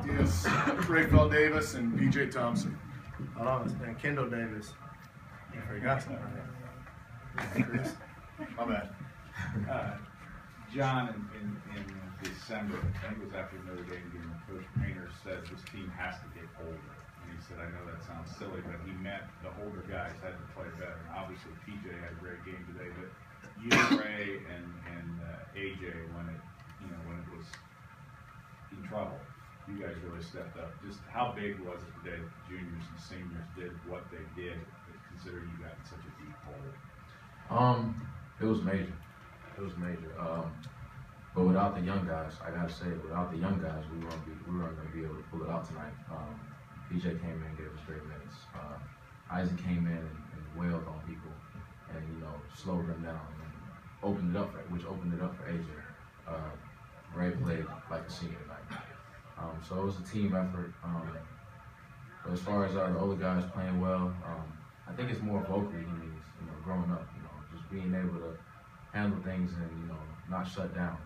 Octeus, Rapheal Davis, and Thompson. And Kyndal Davis. I forgot something. Chris. My bad. John, in December, I think it was after Notre Dame game, Coach Painter said this team has to get older. And he said, I know that sounds silly, but he meant the older guys had to play better. And obviously, PJ had a great game today, but you, Ray, and AJ, when it was in trouble, you guys really stepped up. Just how big was it today that the juniors and seniors did what they did, considering you got in such a deep hole? It was major. It was major. But without the young guys, I gotta say, without the young guys, we weren't gonna be able to pull it out tonight. PJ came in and gave us great minutes. Isaac came in and wailed on people, and slowed them down and opened it up for AJ. Ray played like a senior tonight. So it was a team effort. But as far as the older guys playing well, I think it's more vocally he means, growing up, just being able to handle things and, not shut down,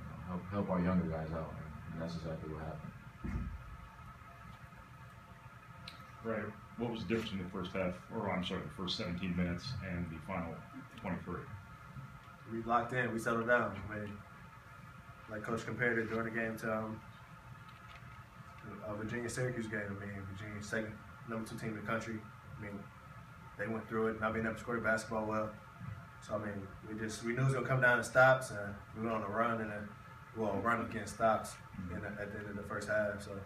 help our younger guys out, and that's exactly what happened. Right. What was the difference in the first half, or I'm sorry, the first 17 minutes and the final 23? We locked in, we settled down. I mean, like Coach compared it during the game to a Virginia-Syracuse game. I mean, Virginia's second, number 2 team in the country. I mean, they went through it, not being able to score the basketball well. So, I mean, we knew it was going to come down to stops, and we went on a run, and then, run against stops at the end of the first half. So,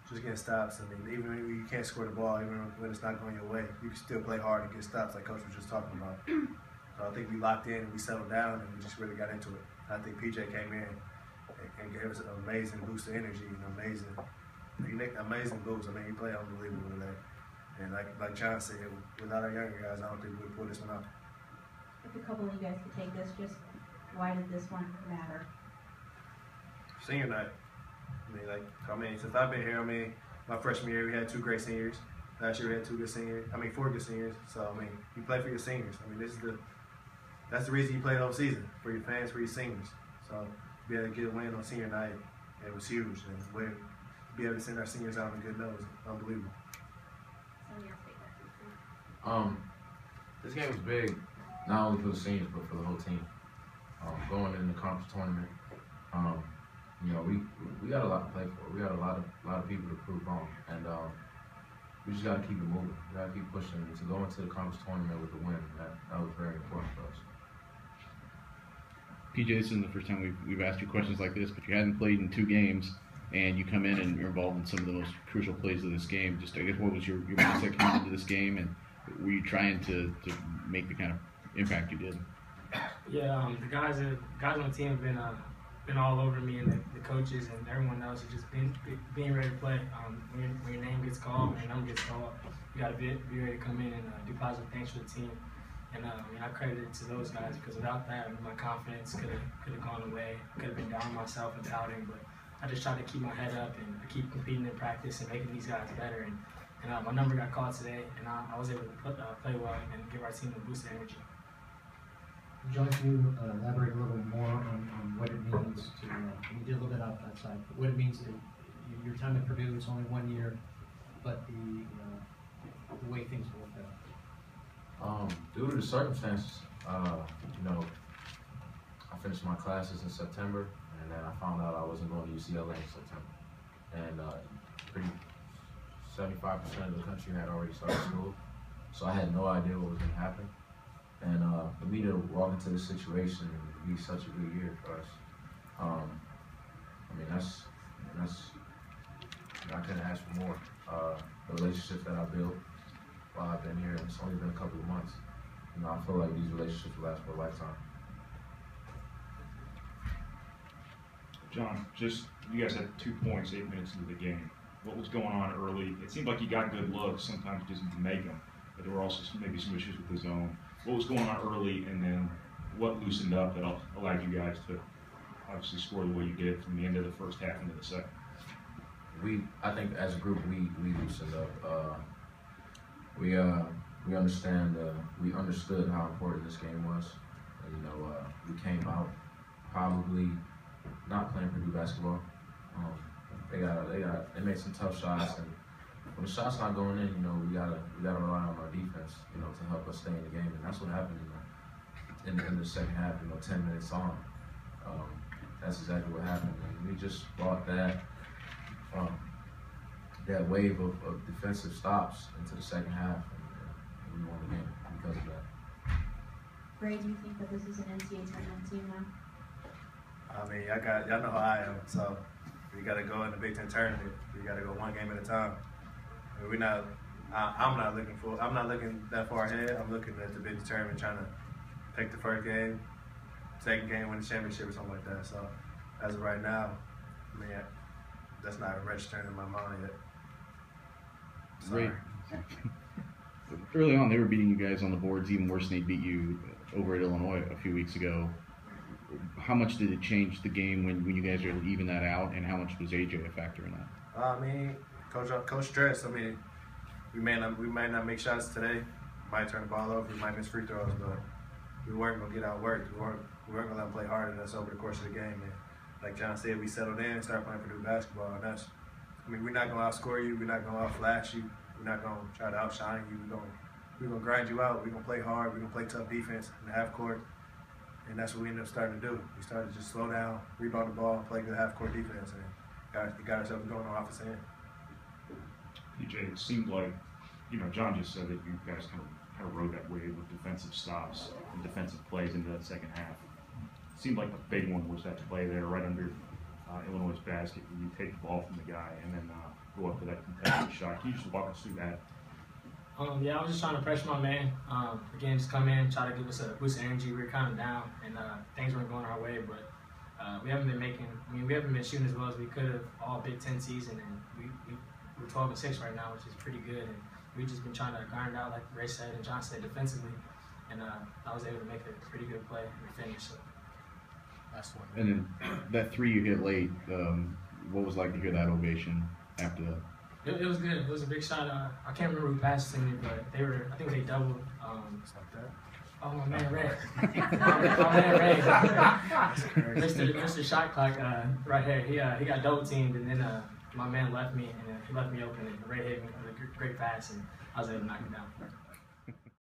just getting stops. I mean, even when you can't score the ball, even when it's not going your way, you can still play hard and get stops like Coach was just talking about. So, I think we locked in and we settled down, and we just really got into it. I think PJ came in and gave us an amazing boost of energy and amazing boost. I mean, he played unbelievable today. And like John said, without our younger guys, I don't think we would pull this one out. If a couple of you guys could take this, just why did this one matter? Senior night. I mean, since I've been here, my freshman year we had 2 great seniors. Last year we had 4 good seniors. So, I mean, you play for your seniors. I mean, that's the reason you play the whole season, for your fans, for your seniors. So, to be able to get a win on senior night, it was huge. And to be able to send our seniors out on a good note was unbelievable. This game was big, not only for the seniors, but for the whole team. Going in the conference tournament, we got a lot to play for. We got a lot of people to prove wrong, and we just got to keep it moving. We got to keep pushing. To go into the conference tournament with the win, that was very important for us. PJ, this isn't the first time we've asked you questions like this, but you hadn't played in 2 games, and you come in and you're involved in some of the most crucial plays of this game. Just, I guess, what was your mindset coming into this game, and were you trying to make the kind of impact you did? Yeah, the guys on the team have been all over me, and the coaches and everyone else have just being ready to play. When your name gets called, when your number gets called, you got to be ready to come in and do positive things for the team. And I credit it to those guys, because without that, my confidence could have gone away. I could have been down on myself and doubting, but I just tried to keep my head up and keep competing in practice and making these guys better. And my number got called today, and I was able to play well and give our team a boost of energy. John, can you elaborate a little more on what it means to, you did a little bit outside, but what it means to your time at Purdue? It's only 1 year, but the way things worked out. Due to the circumstances, I finished my classes in September, and then I found out I wasn't going to UCLA in September. And 75% of the country had already started school, so I had no idea what was going to happen. And for me to walk into this situation and be such a good year for us, I couldn't ask for more. The relationships that I built while I've been here, and it's only been a couple of months. I feel like these relationships will last for a lifetime. John, you guys had 2 points 8 minutes into the game. What was going on early? It seemed like you got good looks, sometimes just make them, but there were also maybe some issues with the zone. What was going on early, and then what loosened up that allowed you guys to obviously score the way you did from the end of the first half into the second? I think as a group, we loosened up. We understood how important this game was. We came out probably not playing Purdue basketball. they made some tough shots, and when the shot's not going in, we gotta rely on our defense, to help us stay in the game, and that's what happened in the second half. 10 minutes on, that's exactly what happened, and we just brought that wave of defensive stops into the second half, and we won the game because of that. Ray, do you think that this is an NCAA tournament team now? I mean, y'all know how I am, so we got to go in the Big Ten tournament. We got to go one game at a time. I mean, I'm not looking that far ahead. I'm looking at the Big Ten tournament, trying to pick the first game, second game, win the championship or something like that. So as of right now, I mean, that's not registering in my mind yet. Sorry. Early on, they were beating you guys on the boards even worse than they beat you over at Illinois a few weeks ago. How much did it change the game when you guys were able to even that out, and how much was AJ a factor in that? I mean, coach stressed. I mean, we might not make shots today. We might turn the ball over. We might miss free throws, but we weren't gonna get outworked. We weren't gonna let them play harder than us over the course of the game. And like John said, we settled in and started playing Purdue basketball, and that's. I mean, we're not gonna outscore you. We're not gonna outflash you. We're not gonna try to outshine you. We're gonna grind you out. We're gonna play hard. We're gonna play tough defense in the half court. And that's what we ended up starting to do. We started to just slow down, rebound the ball, play good half-court defense, and got ourselves going on offense end. PJ, it seemed like, John just said that you guys kind of rode that wave of defensive stops and defensive plays into that second half. It seemed like the big one was that play there right under Illinois' basket where you take the ball from the guy and then go up for that contested shot. Can you just walk us through that? Yeah, I was just trying to pressure my man. Again, just come in, try to give us a boost of energy. We were kind of down, and things weren't going our way. But we haven't been shooting as well as we could have all Big Ten season, and we're 12-6 right now, which is pretty good. And we've just been trying to grind out, like Ray said and John said, defensively. And I was able to make a pretty good play and finish. So. Last one. And then that three you hit late, what was it like to hear that ovation after that? It was good. It was a big shot. I can't remember who passed to me, but I think they doubled. Just like that. Oh, my man Ray. my man Ray. Mr. Shot Clock right here. He got double teamed, and then my man left me, and he left me open, and Ray hit me with a great pass, and I was able to knock him down.